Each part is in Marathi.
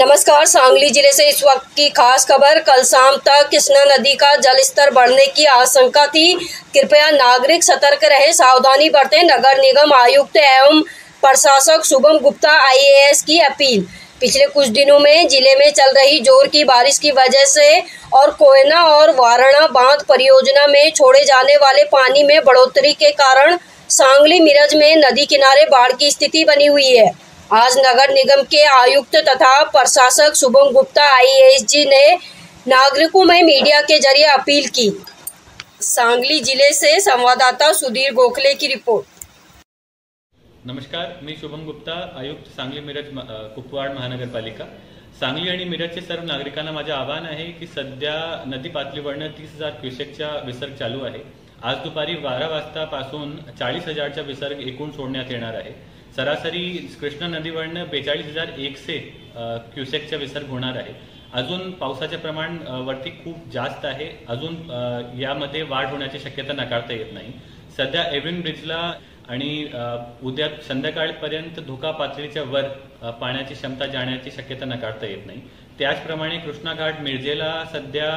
नमस्कार। सांगली जिले से इस वक्त की खास खबर। कल शाम तक कृष्णा नदी का जलस्तर बढ़ने की आशंका थी। कृपया नागरिक सतर्क रहे, सावधानी बरतें। नगर निगम आयुक्त एवं प्रशासक शुभम गुप्ता आईएएस की अपील। पिछले कुछ दिनों में जिले में चल रही जोर की बारिश की वजह से और कोयना और वारणा बांध परियोजना में छोड़े जाने वाले पानी में बढ़ोतरी के कारण सांगली मिरज में नदी किनारे बाढ़ की स्थिति बनी हुई है। आज नगर निगम के आयुक्त तथा प्रशासक शुभम गुप्ता आईएएस जी ने नागरिकों में मीडिया के जरिए अपील की। सांगली जिले से संवाददाता सुधीर गोखले की रिपोर्ट। नमस्कार, मी शुभम गुप्ता, आयुक्त सांगली मिरज कुपवाड महानगरपालिका। सांगली आणि मिरजचे सर्व नागरिकांना माझे आवाहन आहे की सध्या नदी पातळीवरनं 30,000 क्युसेकचा विसर्ग चालू आहे। आज दुपारी 12 वाजतापासून 40,000चा विसर्ग एकूण सोडण्यात येणार आहे। सरासरी कृष्णा नदीवरनं 42,100 क्युसेकचा विसर्ग होणार आहे। अजून पावसाचे प्रमाण वरती खूप जास्त आहे। अजून यामध्ये वाढ होण्याची शक्यता नाकारता येत नाही। सध्या एव्हिन ब्रिजला आणि उद्या संध्याकाळपर्यंत धोका पातळीच्या वर पाण्याची क्षमता जाण्याची शक्यता नाकारता येत नाही। त्याचप्रमाणे कृष्णा घाट मिरजेला सध्या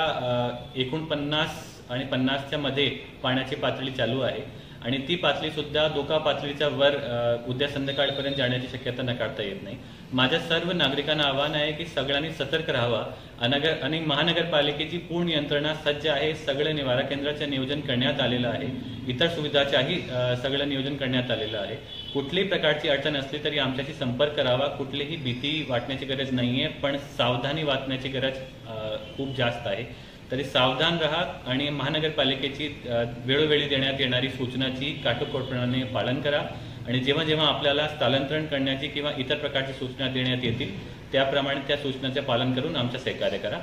49 आणि 50च्या मध्ये पाण्याची पातळी चालू आहे आणि ती पातळी सुद्धा धोका पातळीच्या वर उद्या संध्याकाळपर्यंत जाण्याची शक्यता नाकारता येत नाही। माझ्या सर्व नागरिकांना आवाहन आहे की सगळ्यांनी सतर्क राहावा। आणि महानगरपालिकेची पूर्ण यंत्रणा सज्ज आहे। सगळे निवारा केंद्राचे नियोजन करण्यात आलेलं आहे। इतर सुविधांचाही सगळं नियोजन करण्यात आलेलं आहे। कुठलीही प्रकारची अडचण असली तरी आमच्याशी संपर्क करावा। कुठलीही भीती वाटण्याची गरज नाहीये, पण सावधानी वाटण्याची गरज खूप जास्त आहे। तरी सावधान राहा आणि महानगरपालिकेची वेळोवेळी देण्यात येणारी सूचनाची काटेकोरपणाने पालन करा आणि जेव्हा जेव्हा आपल्याला स्थलांतरण करण्याची किंवा इतर प्रकारची सूचना देण्यात येतील त्याप्रमाणे त्या सूचनांचे पालन करून आमचे सहकार्य करा।